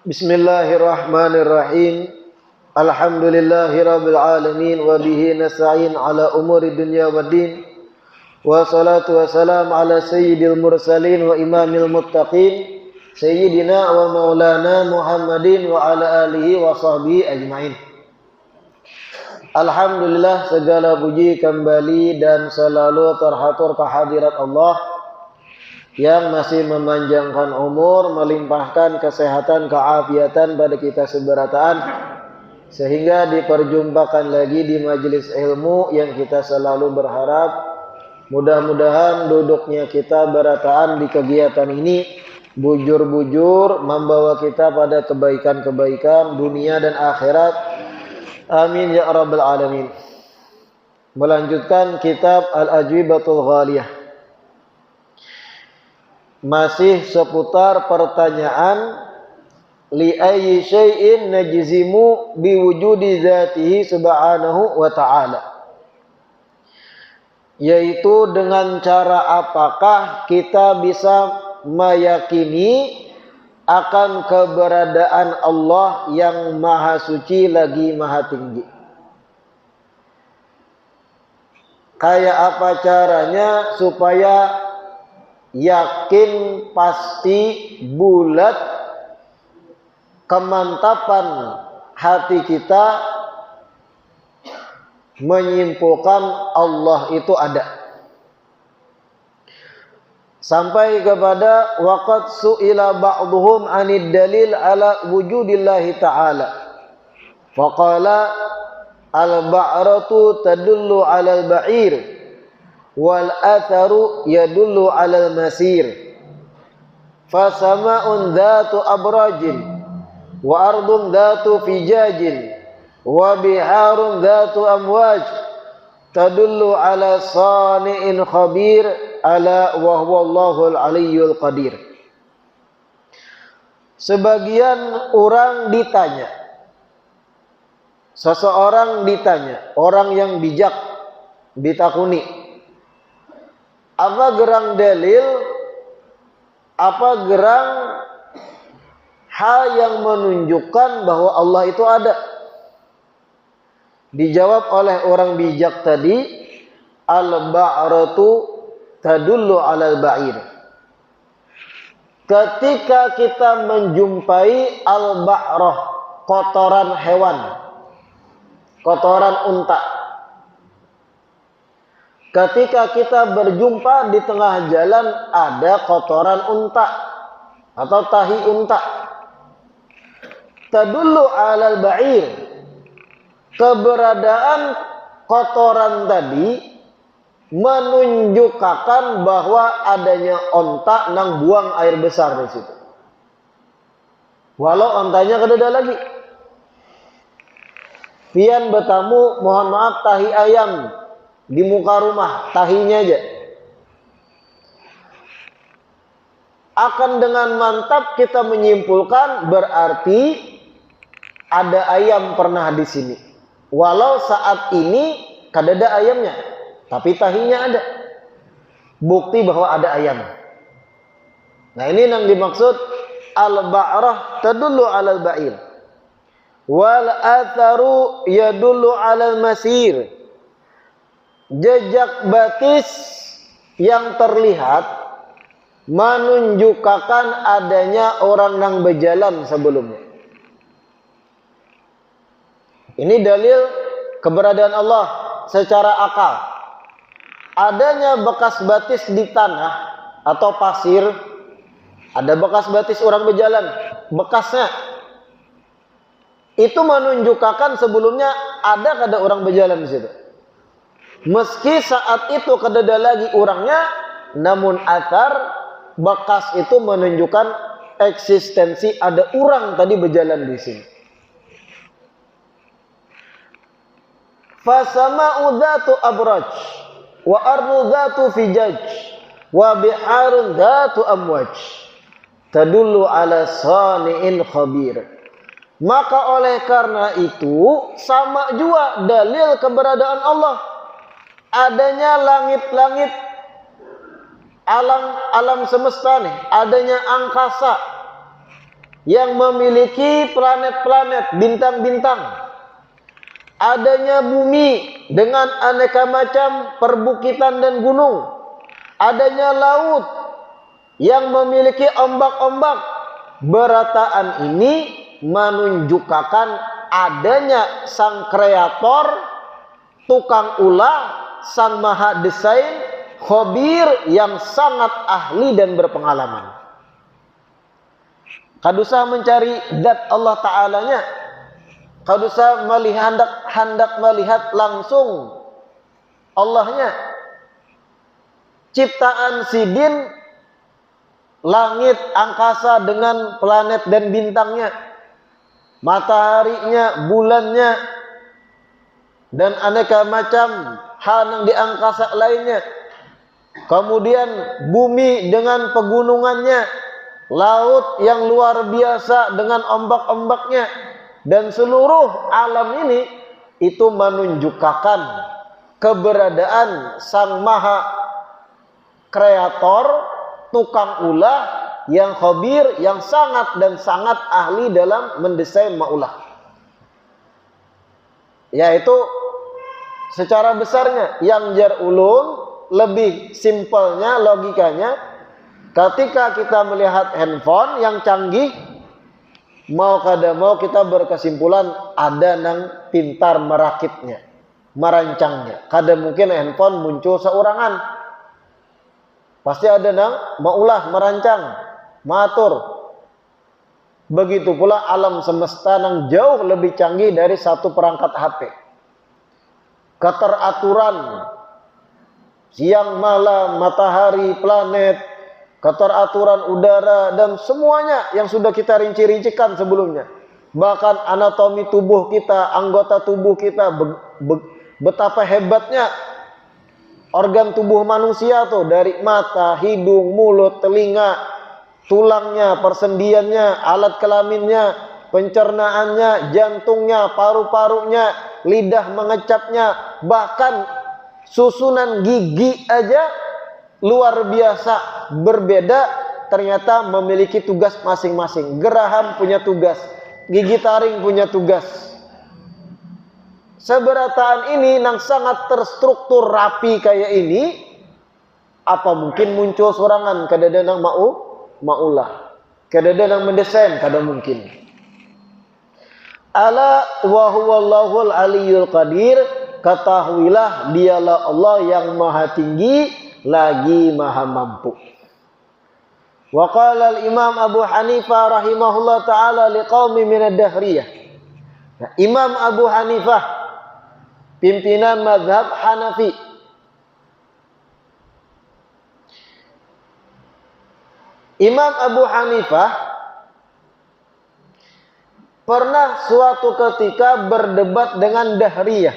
Bismillahirrahmanirrahim. Alhamdulillahirabbil alamin wa bihi nasta'in ala umuri dunya waddin. Wassalatu wassalamu ala sayyidil mursalin wa imamil muttaqin sayyidina wa maulana Muhammadin wa ala alihi wa sahbihi ajmain. Alhamdulillah, segala puji kembali dan selalu terhatur kehadirat Allah yang masih memanjangkan umur, melimpahkan kesehatan, keafiatan pada kita seberataan, sehingga diperjumpakan lagi di majelis ilmu yang kita selalu berharap mudah-mudahan duduknya kita berataan di kegiatan ini bujur-bujur membawa kita pada kebaikan-kebaikan dunia dan akhirat. Amin ya rabbal alamin. Melanjutkan kitab Al-Ajwibatul Ghaliyah. Masih seputar pertanyaan li ayyi syai'in najzimu biwujudi dzatihi subhanahu wa ta'ala, yaitu dengan cara apakah kita bisa meyakini akan keberadaan Allah yang maha suci lagi maha tinggi. Kayak apa caranya supaya yakin, pasti, bulat, kemantapan hati kita menyimpulkan Allah itu ada. Sampai kepada waqad su'ila ba'duhum 'anid dalil ala wujudillahi ta'ala. Faqala al-ba'ratu tadullu 'alal ba'ir wal atharu yadullu 'alal masir. Fasama'un dhatu abrajin wa ardun dhatu fijajin wa biharun dhatu amwaj tadullu 'ala sani'in khabir ala wa huwallahul aliyyul qadir. Sebagian orang ditanya, seseorang ditanya, orang yang bijak ditakuni, apa gerang dalil, apa gerang hal yang menunjukkan bahwa Allah itu ada? Dijawab oleh orang bijak tadi, al-ba'ratu tadullu 'alal ba'ir. Ketika kita menjumpai al-ba'rah, kotoran hewan, kotoran unta. Ketika kita berjumpa di tengah jalan ada kotoran unta atau tahi unta, tadullu 'alal ba'ir. Keberadaan kotoran tadi menunjukkan bahwa adanya onta nang buang air besar di situ. Walau ontanya kededa lagi. Pian bertamu, mohon maaf, tahi ayam di muka rumah, tahinya aja. Akan dengan mantap kita menyimpulkan berarti ada ayam pernah di sini. Walau saat ini kadada ayamnya, tapi tahinya ada. Bukti bahwa ada ayam. Nah, ini yang dimaksud al-ba'rah tadullu 'alal ba'ir. Wal atharu yadullu 'alal masir. Jejak batis yang terlihat menunjukkan adanya orang yang berjalan sebelumnya. Ini dalil keberadaan Allah secara akal. Adanya bekas batis di tanah atau pasir, ada bekas batis orang berjalan, bekasnya itu menunjukkan sebelumnya ada orang berjalan di situ. Meski saat itu kedada lagi orangnya, namun athar bekas itu menunjukkan eksistensi ada orang tadi berjalan di sini. Fasama'u dhatu abraj wa ardu dhatu fijaj wa biharun dhatu amwaj tadullu 'ala sani'in khabir. Maka oleh karena itu sama juga dalil keberadaan Allah. Adanya langit-langit, alam semesta nih, adanya angkasa, yang memiliki planet-planet, bintang-bintang, adanya bumi dengan aneka macam perbukitan dan gunung, adanya laut yang memiliki ombak-ombak. Berataan ini menunjukkan adanya sang kreator, tukang ulah, sang maha desain, khabir yang sangat ahli dan berpengalaman. Kadusah mencari zat Allah Ta'alanya, kadusah hendak melihat langsung Allahnya. Ciptaan sidin, langit, angkasa dengan planet dan bintangnya, mataharinya, bulannya, dan aneka macam hal yang di angkasa lainnya. Kemudian bumi dengan pegunungannya, laut yang luar biasa dengan ombak-ombaknya, dan seluruh alam ini itu menunjukkan keberadaan sang maha kreator, tukang ulah yang khabir, yang sangat dan sangat ahli dalam mendesain maulah. Yaitu secara besarnya yang jar ulum, lebih simpelnya, logikanya, ketika kita melihat handphone yang canggih, mau kada mau kita berkesimpulan ada nang pintar merakitnya, merancangnya. Kada mungkin handphone muncul seorangan, pasti ada nang maulah, merancang, matur. Begitu pula alam semesta nang jauh lebih canggih dari satu perangkat HP. Keteraturan siang malam, matahari, planet, keteraturan udara, dan semuanya yang sudah kita rinci-rincikan sebelumnya. Bahkan anatomi tubuh kita, anggota tubuh kita, betapa hebatnya organ tubuh manusia tuh, dari mata, hidung, mulut, telinga, tulangnya, persendiannya, alat kelaminnya, pencernaannya, jantungnya, paru-parunya, lidah mengecapnya, bahkan susunan gigi aja luar biasa berbeda, ternyata memiliki tugas masing-masing. Geraham punya tugas, gigi taring punya tugas. Seberataan ini yang sangat terstruktur rapi kayak ini, apa mungkin muncul sorangan kadada nang maulah, kadada nang mendesain, kada mungkin. Ala wa huwallahul aliyyul qadir, ketahuilah dialah Allah yang maha tinggi lagi maha mampu. Wa qala al-Imam Abu Hanifah rahimahullah taala liqaumi min ad-dahriyah. Nah, Imam Abu Hanifah, pimpinan mazhab Hanafi, Imam Abu Hanifah pernah suatu ketika berdebat dengan Dahriyah.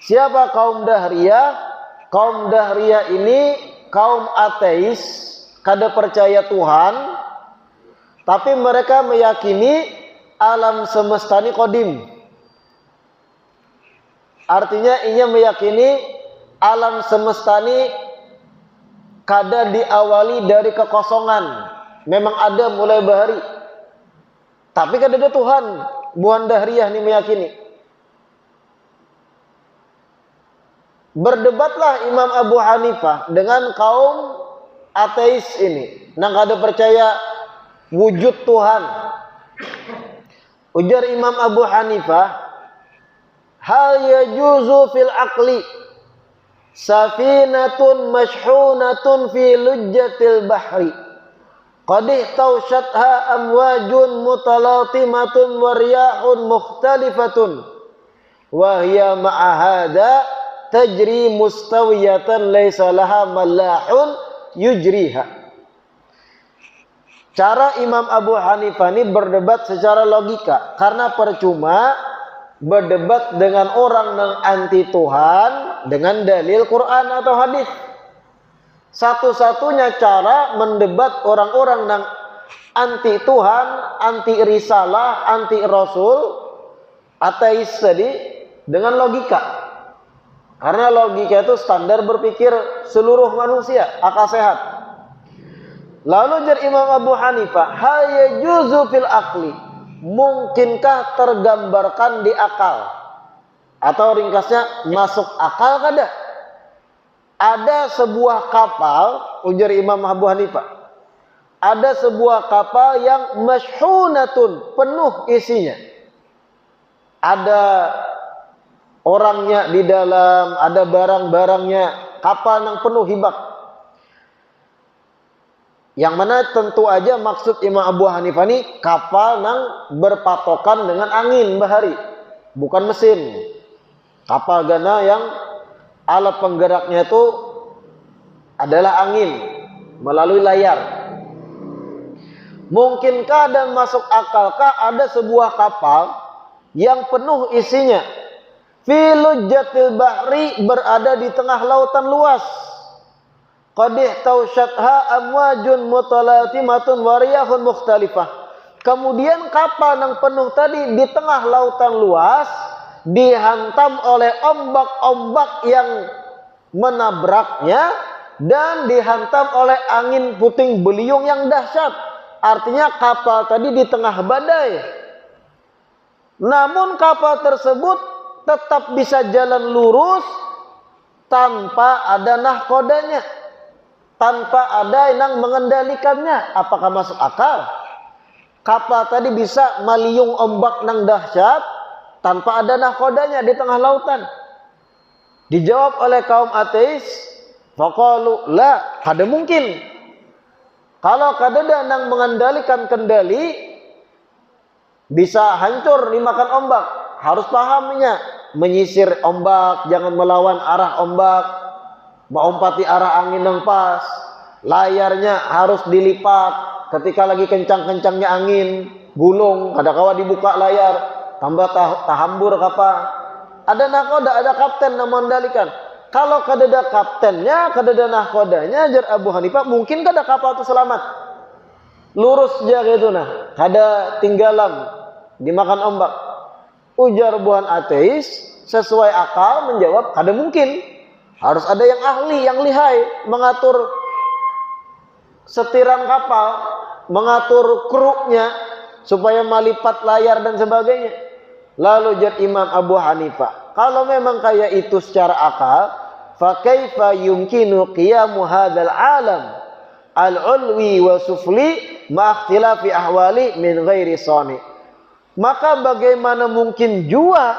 Siapa kaum Dahriyah? Kaum Dahriyah ini kaum ateis, kada percaya Tuhan, tapi mereka meyakini alam semesta ini qadim. Artinya ia meyakini alam semesta ini kada diawali dari kekosongan, memang ada mulai bahari, tapi kada ada Tuhan. Buan Dahriyah ini meyakini. Berdebatlah Imam Abu Hanifah dengan kaum ateis ini, nang kada percaya wujud Tuhan. Ujar Imam Abu Hanifah, hal yajuzu fil aqli safinatun mashhunatun fi lujjatil bahri qad ihtawshatha amwajun mutalatimatun wa riyahun mukhtalifatun wa hiya ma'a hadha tajri mustawiyatan laysa laha mallahun yujriha. Cara Imam Abu Hanifah ini berdebat secara logika, karena percuma berdebat dengan orang yang anti Tuhan dengan dalil Quran atau hadis. Satu-satunya cara mendebat orang-orang yang anti Tuhan, anti risalah, anti rasul, ateis tadi, dengan logika. Karena logika itu standar berpikir seluruh manusia, akal sehat. Lalu jar Imam Abu Hanifah, hayajuzu fil aqli, mungkinkah tergambarkan di akal? Atau ringkasnya, masuk akal kada? Ada sebuah kapal, ujar Imam Abu Hanifah, ada sebuah kapal yang masyhunatun, penuh isinya. Ada orangnya di dalam, ada barang-barangnya, kapal yang penuh hibak. Yang mana tentu aja maksud Imam Abu Hanifah ini kapal yang berpatokan dengan angin bahari, bukan mesin. Kapal gana yang alat penggeraknya itu adalah angin melalui layar. Mungkinkah dan masuk akalkah ada sebuah kapal yang penuh isinya, fi lujjatil bahri, berada di tengah lautan luas, qadih tausyatha amwajun mutalatimatun wariyahun mukhtalifah. Kemudian kapal yang penuh tadi di tengah lautan luas dihantam oleh ombak-ombak yang menabraknya dan dihantam oleh angin puting beliung yang dahsyat. Artinya kapal tadi di tengah badai. Namun kapal tersebut tetap bisa jalan lurus tanpa ada nahkodanya, tanpa ada yang mengendalikannya. Apakah masuk akal? Kapal tadi bisa meliung ombak nang dahsyat tanpa ada nahkodanya di tengah lautan. Dijawab oleh kaum ateis, faqalu la, kada mungkin. Kalau kadeda nang mengendalikan kendali, bisa hancur dimakan ombak. Harus pahamnya, menyisir ombak, jangan melawan arah ombak, mengompati arah angin yang pas. Layarnya harus dilipat ketika lagi kencang-kencangnya angin, gulung, kada kawa dibuka layar, tambah tahambur kapal. Ada nakoda, ada kapten yang mengendalikan. Kalau kadada kaptennya, kadada nahkodanya, jar Abu Hanifah, mungkin kada kapal itu selamat. Lurus aja gitu nah, kada tinggalan dimakan ombak. Ujar buhan ateis, sesuai akal menjawab, kada mungkin. Harus ada yang ahli, yang lihai, mengatur setiran kapal, mengatur kruknya, supaya melipat layar dan sebagainya. Lalu jar Imam Abu Hanifah, kalau memang kayak itu secara akal, fa kaifa yumkinu qiyamu hadzal alam al-ulwi wa sufli ma ikhtilafi ahwali min ghairi sani. Maka bagaimana mungkin jua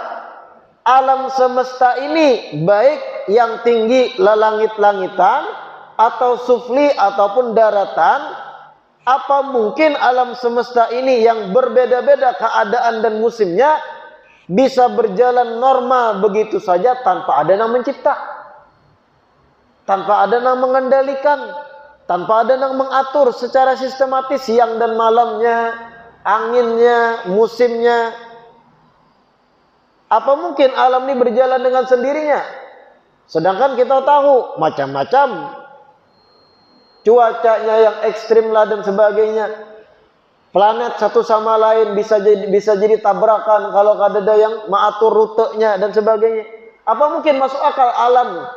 alam semesta ini, baik yang tinggi langit-langitan atau sufli ataupun daratan, apa mungkin alam semesta ini yang berbeda-beda keadaan dan musimnya bisa berjalan normal begitu saja tanpa ada yang mencipta, tanpa ada yang mengendalikan, tanpa ada yang mengatur secara sistematis siang dan malamnya, anginnya, musimnya. Apa mungkin alam ini berjalan dengan sendirinya? Sedangkan kita tahu macam-macam cuacanya yang ekstrim lah dan sebagainya. Planet satu sama lain bisa jadi tabrakan kalau ada yang mengatur rutenya dan sebagainya. Apa mungkin masuk akal alam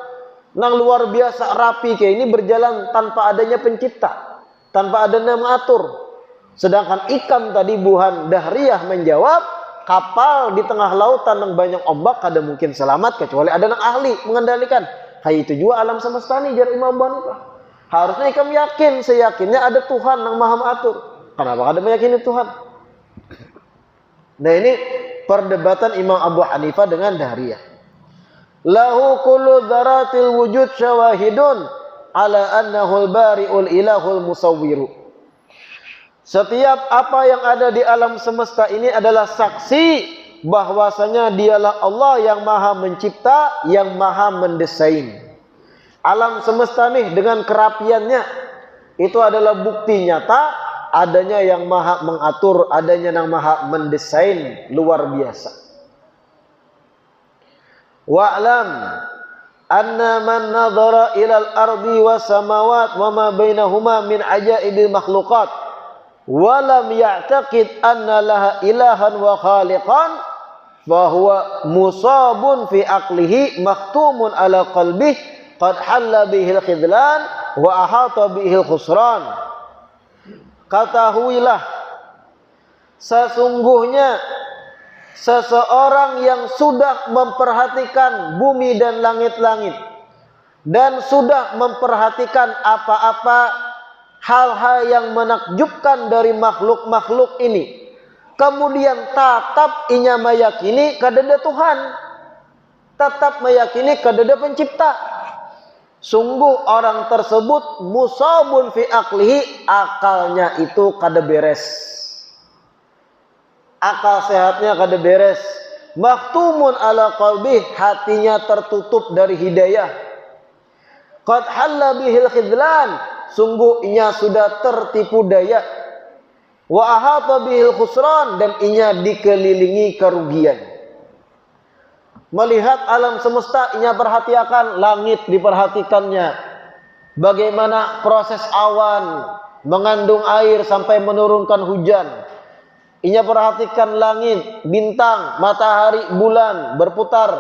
nang luar biasa rapi kayak ini berjalan tanpa adanya pencipta, tanpa adanya mengatur? Sedangkan ikam tadi buhan Dahriyah menjawab, kapal di tengah lautan yang banyak ombak kada mungkin selamat kecuali ada yang ahli mengendalikan. Hai itu juga alam semesta ini jar Imam Abu Hanifah. Harusnya ikam yakin, seyakinnya ada Tuhan yang maha mengatur. Kenapa kada meyakini Tuhan? Nah ini perdebatan Imam Abu Hanifah dengan Dahriyah. Lahu kullu dzaratil wujud syawahidun ala annahu al-bari'ul ilahul musawwiru. Setiap apa yang ada di alam semesta ini adalah saksi bahwasanya dialah Allah yang maha mencipta, yang maha mendesain. Alam semesta nih dengan kerapiannya itu adalah bukti nyata adanya yang maha mengatur, adanya yang maha mendesain luar biasa. Wa'lam anna man nadhara ilal ardi was samawat wa ma bainahuma min ajaibil makhluqat wa lam ya'taqid anna laha ilahan wa khaliqan fa huwa musabun fi aqlihi makhtumun ala qalbihi qad halla bihil khidlan wa ahata bihil khusran. ketahuilah sesungguhnya seseorang yang sudah memperhatikan bumi dan langit-langit dan sudah memperhatikan apa-apa hal-hal yang menakjubkan dari makhluk-makhluk ini, kemudian tetap inya meyakini kadada Tuhan, tetap meyakini kadada pencipta, sungguh orang tersebut musabun fi aklihi, akalnya itu kada beres, akal sehatnya kada beres, maktumun ala qalbih, hatinya tertutup dari hidayah, qad halla bihil khidlan, sungguh inya sudah tertipu daya, wa ahata bihil khusran, dan inya dikelilingi kerugian. Melihat alam semesta, inya perhatikan langit, diperhatikannya bagaimana proses awan mengandung air sampai menurunkan hujan. Inya perhatikan langit, bintang, matahari, bulan berputar,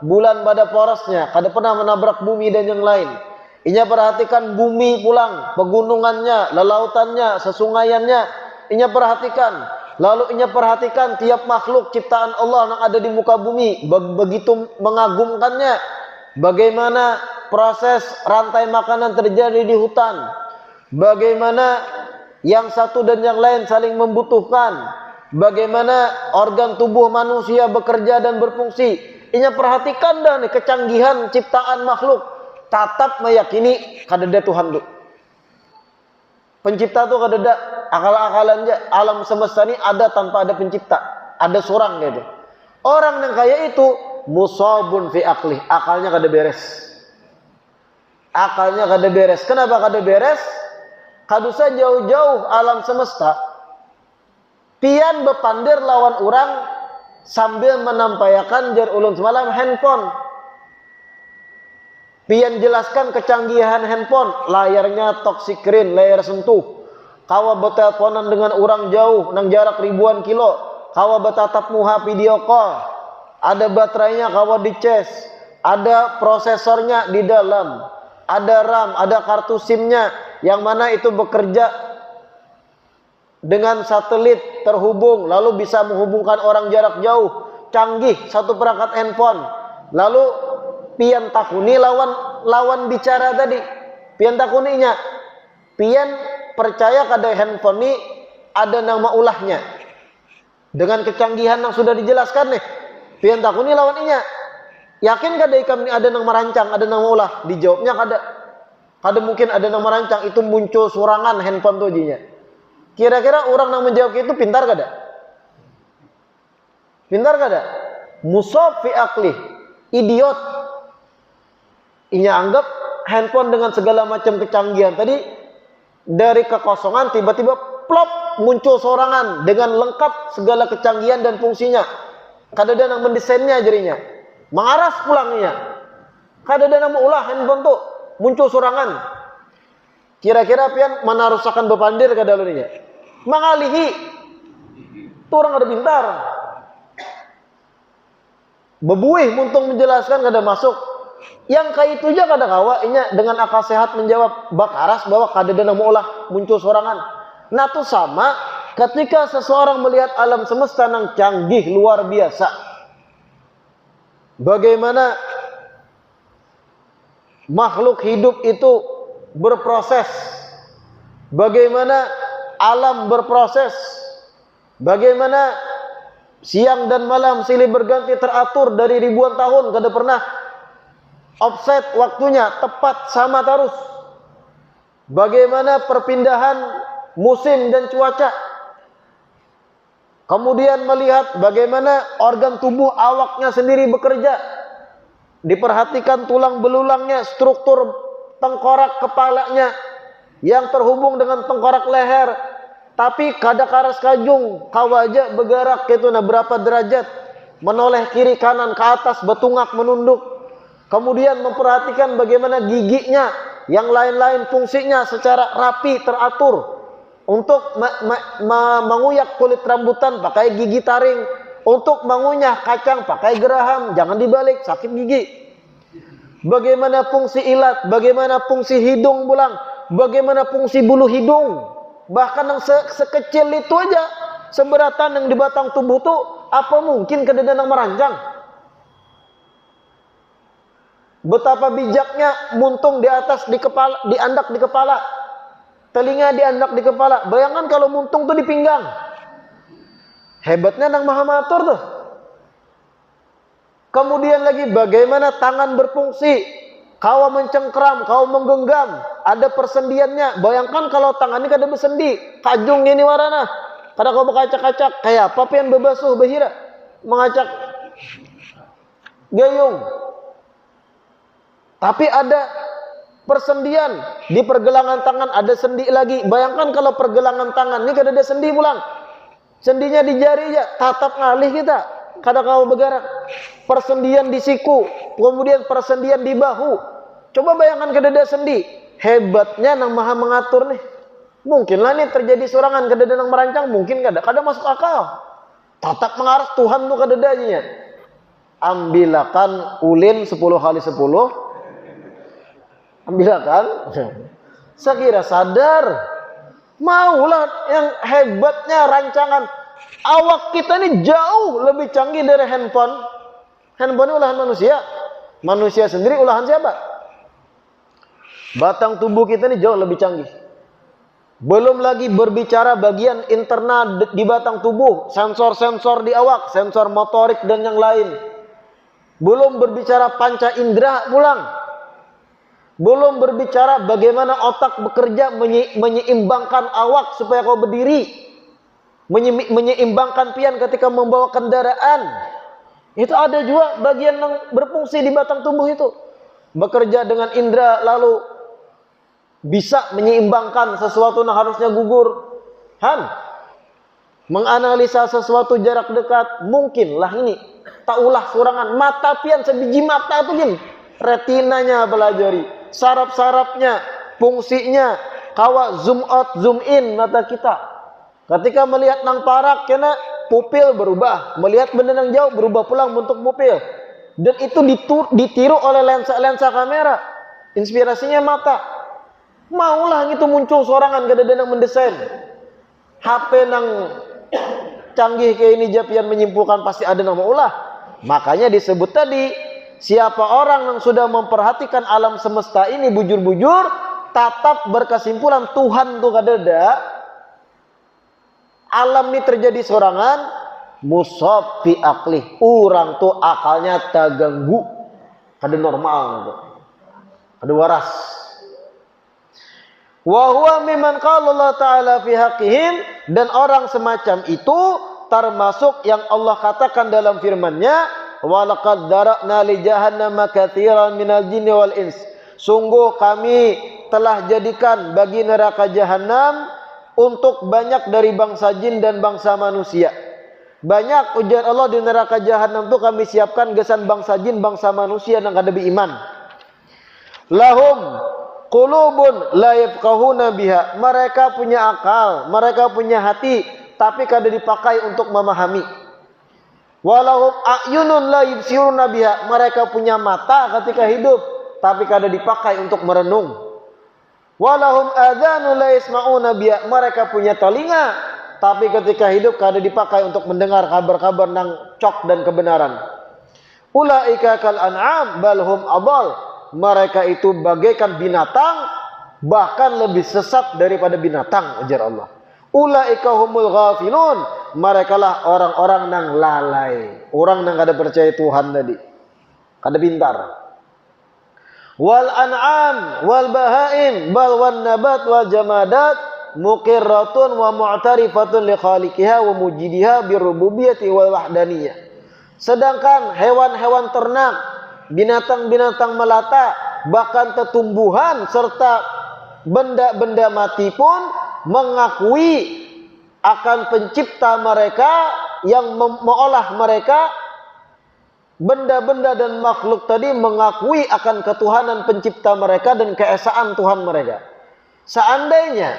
bulan pada porosnya, kada pernah menabrak bumi dan yang lain. Inya perhatikan bumi pulang, pegunungannya, lelautannya, sesungaiannya, inya perhatikan. Lalu inya perhatikan tiap makhluk ciptaan Allah yang ada di muka bumi, begitu mengagumkannya. Bagaimana proses rantai makanan terjadi di hutan, bagaimana yang satu dan yang lain saling membutuhkan, bagaimana organ tubuh manusia bekerja dan berfungsi. Inya perhatikan dan kecanggihan ciptaan makhluk, tetap meyakini kadada Tuhan tu. Pencipta tu kadada, akal-akalan aja. Alam semesta ini ada tanpa ada pencipta, ada seorang gitu. Orang yang kaya itu musabun fi aklih, akalnya kada beres. Akalnya kada beres. Kenapa kada beres? Kadusa jauh-jauh alam semesta pian bepandir lawan orang sambil menampayakan jar ulun semalam handphone. Pian jelaskan kecanggihan handphone, layarnya touch screen, layar sentuh. Kawa berteleponan dengan orang jauh nang jarak ribuan kilo, kawa bertatap muka video call. Ada baterainya kawa dicas, ada prosesornya di dalam, ada RAM, ada kartu SIM-nya yang mana itu bekerja dengan satelit terhubung, lalu bisa menghubungkan orang jarak jauh. Canggih satu perangkat handphone. Lalu pian takuni lawan bicara tadi, pian takuninya, pian percaya kada handphone ini ada nama ulahnya dengan kecanggihan yang sudah dijelaskan nih. Pian takuni lawan inya, yakin kada ikam ini ada nama rancang, ada nama ulah? Dijawabnya kada mungkin ada nama rancang, itu muncul surangan handphone tuh jinya. Kira-kira orang yang menjawab itu pintar kada? Pintar kada? Musab fi akli, idiot. Inya anggap handphone dengan segala macam kecanggihan tadi dari kekosongan tiba-tiba plop muncul sorangan dengan lengkap segala kecanggihan dan fungsinya. Kadada yang mendesainnya jadinya mengaras pulangnya. Kadada yang ulah handphone tuh muncul sorangan. Kira-kira pian mana rusakan bepandir kada luninya? Mangalihi. Tuh orang ada pintar. Bebuih muntung menjelaskan kada masuk. Yang kayak itu aja kada kawa inya dengan akal sehat menjawab bakaras bahwa kadada nang ulah muncul sorangan. Nah itu sama ketika seseorang melihat alam semesta nang canggih luar biasa. Bagaimana makhluk hidup itu berproses, bagaimana alam berproses, bagaimana siang dan malam silih berganti teratur dari ribuan tahun, kada pernah offset waktunya, tepat sama terus. Bagaimana perpindahan musim dan cuaca. Kemudian melihat bagaimana organ tubuh awaknya sendiri bekerja. Diperhatikan tulang belulangnya, struktur tengkorak kepalanya yang terhubung dengan tengkorak leher. Tapi kada karas kajung, kawaja bergerak gitu, nah berapa derajat, menoleh kiri kanan ke atas, betungak menunduk. Kemudian memperhatikan bagaimana giginya, yang lain-lain fungsinya secara rapi teratur. Untuk menguyak kulit rambutan pakai gigi taring, untuk mengunyah kacang pakai geraham, jangan dibalik sakit gigi. Bagaimana fungsi ilat, bagaimana fungsi hidung bulang, bagaimana fungsi bulu hidung. Bahkan yang sekecil itu aja, seberatan yang di batang tubuh tuh, apa mungkin kededen yang merancang? Betapa bijaknya muntung di atas di kepala, diandak di kepala, telinga diandak di kepala. Bayangkan kalau muntung tuh di pinggang. Hebatnya nang maha matur tuh. Kemudian lagi bagaimana tangan berfungsi, kau mencengkram, kau menggenggam, ada persendiannya. Bayangkan kalau tangan ini kada bersendi, kajung ini warana. Kada kau berkacak-kacak, kayak apa pian bebasuh bahira, mengacak gayung. Tapi ada persendian di pergelangan tangan, ada sendi lagi. Bayangkan kalau pergelangan tangan ini kada ada sendi pulang. Sendinya di jari aja, tatap ngalih kita. Kada kau bergerak. Persendian di siku, kemudian persendian di bahu. Coba bayangkan kada ada sendi. Hebatnya nang maha mengatur nih. Mungkinlah nih terjadi sorangan kada ada nang merancang, mungkin kada masuk akal. Tatap mengarah Tuhan tuh kada ada aja. Ambilakan ulin 10 kali 10. Ambilakan. Sekira sadar. Maulah yang hebatnya rancangan. Awak kita ini jauh lebih canggih dari handphone. Handphone ini ulahan manusia. Manusia sendiri ulahan siapa? Batang tubuh kita ini jauh lebih canggih. Belum lagi berbicara bagian internal di batang tubuh, sensor-sensor di awak, sensor motorik dan yang lain. Belum berbicara panca indera pulang. Belum berbicara bagaimana otak bekerja menyeimbangkan awak supaya kau berdiri, menyeimbangkan pian ketika membawa kendaraan. Itu ada juga bagian yang berfungsi di batang tubuh itu, bekerja dengan indera lalu bisa menyeimbangkan sesuatu yang harusnya gugur. Menganalisa sesuatu jarak dekat, mungkinlah ini tak ulah surangan mata pian sebiji mata itu gini, retinanya pelajari. Saraf-sarafnya, fungsinya, kawa zoom out, zoom in mata kita. Ketika melihat nang parak, kena pupil berubah. Melihat benda nang jauh, berubah pulang bentuk pupil. Dan itu ditiru oleh lensa-lensa kamera. Inspirasinya mata. Maulah itu muncul sorangan kada ada nang mendesain. HP nang canggih kayak ini japian menyimpulkan pasti ada nama ulah. Makanya disebut tadi, siapa orang yang sudah memperhatikan alam semesta ini bujur-bujur, tatap berkesimpulan Tuhan tuh kadada. Alam ini terjadi sorangan, musab fi aqlih. Orang tuh akalnya terganggu, kada normal tuh. Kada waras. Wa huwa mimman qala Allah Ta'ala fi haqqihim, dan orang semacam itu termasuk yang Allah katakan dalam firman-Nya, walaqad dara'na li jahannama katsiran minal jinni wal ins. Sungguh kami telah jadikan bagi neraka jahanam untuk banyak dari bangsa jin dan bangsa manusia. Banyak ujian Allah di neraka jahanam itu kami siapkan gesan bangsa jin, bangsa manusia yang kada beriman. Lahum qulubun la yafqahuna biha. Mereka punya akal, mereka punya hati, tapi kada dipakai untuk memahami. Walahum a'yunun la yubsiruna biha. Mereka punya mata ketika hidup, tapi kada dipakai untuk merenung. Walahum adhanun la yasma'una biha. Mereka punya telinga, tapi ketika hidup kada dipakai untuk mendengar kabar-kabar nang cok dan kebenaran. Ulaika kal an'am bal hum adall. Mereka itu bagaikan binatang, bahkan lebih sesat daripada binatang, ujar Allah. Ulaika humul ghafilun. Mereka lah orang-orang nang lalai, orang nang kada percaya Tuhan tadi, kada pintar. Wal an'am wal bahaim bal wan nabat wal jamadat muqirratun wa mu'tarifatun li khaliqiha wa mujidiha birububiyyati wal wahdaniyah. Sedangkan hewan-hewan ternak, binatang-binatang melata, bahkan tumbuhan serta benda-benda mati pun mengakui akan pencipta mereka yang mengolah mereka. Benda-benda dan makhluk tadi mengakui akan ketuhanan pencipta mereka dan keesaan Tuhan mereka. Seandainya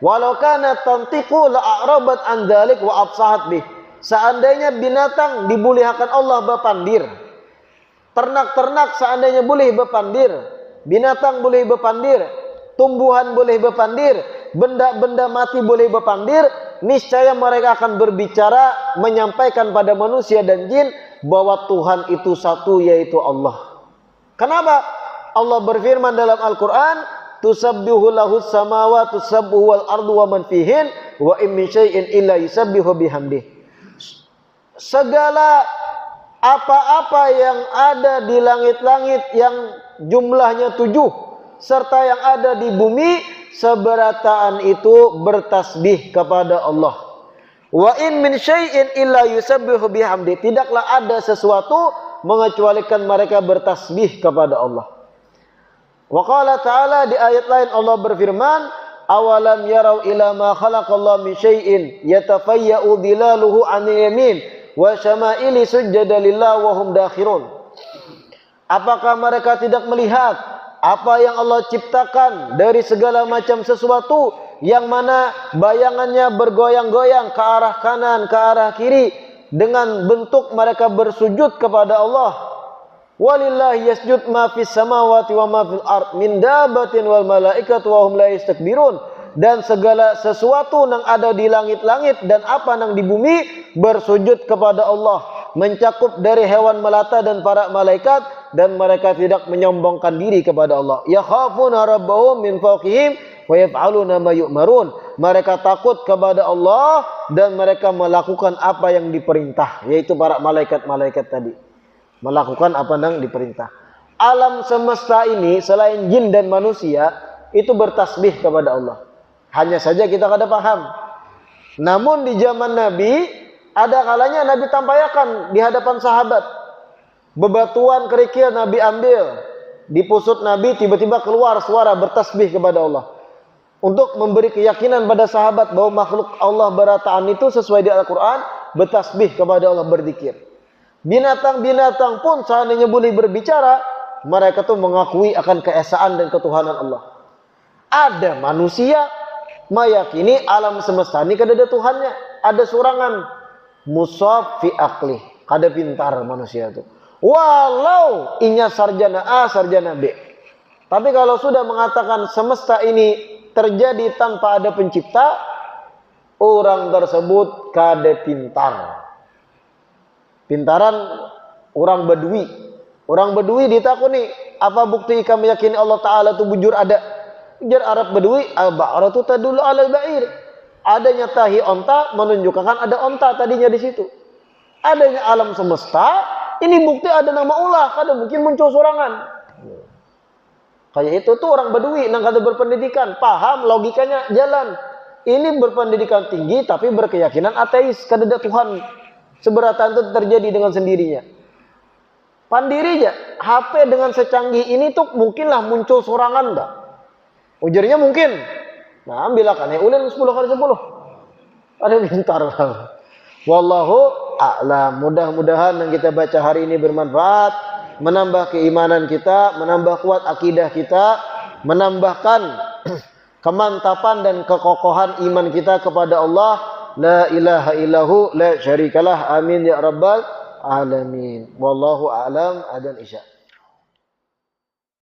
walau kana tantiqu la'arabat an dzalik wa absahat bih. Seandainya binatang dibolehkan Allah berpandir, ternak-ternak seandainya boleh berpandir, binatang boleh berpandir, tumbuhan boleh berpandir, benda-benda mati boleh berpandir, niscaya mereka akan berbicara menyampaikan pada manusia dan jin bahwa Tuhan itu satu, yaitu Allah. Kenapa? Allah berfirman dalam Al-Quran, tusabbihu lahus samawati tusabbihu wal ardu wa man fihin wa in min syai'in illa yusabbihu bihamdih. Segala apa-apa yang ada di langit-langit yang jumlahnya 7 serta yang ada di bumi, seberataan itu bertasbih kepada Allah. Wa in min syai'in illa yusabbihu bihamdi. Tidaklah ada sesuatu mengecualikan mereka bertasbih kepada Allah. Wa qala ta'ala, di ayat lain Allah berfirman, awalam yarau ila ma khalaqallahu min syai'in yatafayya'u dhilaluhu 'anil yamin wa syama'ili sujjada lillah wa hum dakhirun. Apakah mereka tidak melihat apa yang Allah ciptakan dari segala macam sesuatu yang mana bayangannya bergoyang-goyang ke arah kanan, ke arah kiri dengan bentuk mereka bersujud kepada Allah. Walillahi yasjud ma fis samawati wa ma fil ard min dabatin wal malaikatu wa hum la yastakbirun. Dan segala sesuatu yang ada di langit-langit dan apa yang di bumi bersujud kepada Allah, mencakup dari hewan melata dan para malaikat, dan mereka tidak menyombongkan diri kepada Allah. Yakhafuna rabbahum min fawqihim wa yaf'aluna ma yu'marun. Mereka takut kepada Allah dan mereka melakukan apa yang diperintah, yaitu para malaikat-malaikat tadi melakukan apa yang diperintah. Alam semesta ini selain jin dan manusia itu bertasbih kepada Allah. Hanya saja kita kada paham. Namun di zaman Nabi, ada kalanya Nabi tampaykan di hadapan sahabat. Bebatuan kerikil Nabi ambil, di pusut Nabi tiba-tiba keluar suara bertasbih kepada Allah. Untuk memberi keyakinan pada sahabat bahwa makhluk Allah berataan itu sesuai di Al-Quran, bertasbih kepada Allah, berzikir. Binatang-binatang pun seandainya boleh berbicara, mereka tuh mengakui akan keesaan dan ketuhanan Allah. Ada manusia meyakini alam semesta ini kada ada Tuhannya, ada surangan. Musab fi akli, kada pintar manusia itu. Walau inya sarjana A, sarjana B. Tapi kalau sudah mengatakan semesta ini terjadi tanpa ada pencipta, orang tersebut kada pintar. Pintaran orang Badui. Orang Badui ditakuni, apa bukti kami yakini Allah Ta'ala itu bujur ada? Ujar Arab Badui, al-ba'ratu tadullu 'alal ba'ir. Adanya tahi onta menunjukkan ada onta tadinya di situ. Adanya alam semesta, ini bukti ada nama Allah, kada mungkin muncul sorangan. Kayak itu tuh orang Badui yang kada berpendidikan, paham logikanya jalan. Ini berpendidikan tinggi tapi berkeyakinan ateis, kada ada Tuhan. Seberatan itu terjadi dengan sendirinya. Pandiri aja, HP dengan secanggih ini tuh mungkinlah muncul sorangan dah. Ujarnya mungkin. Nah, ambilkan ya ulun 10 kali 10. Ada pintar. Wallahu a'lam. Mudah-mudahan yang kita baca hari ini bermanfaat, menambah keimanan kita, menambah kuat akidah kita, menambahkan kemantapan dan kekokohan iman kita kepada Allah. La ilaha illahu la syarikalah. Amin ya rabbal alamin. Wallahu a'lam. Adzan isya.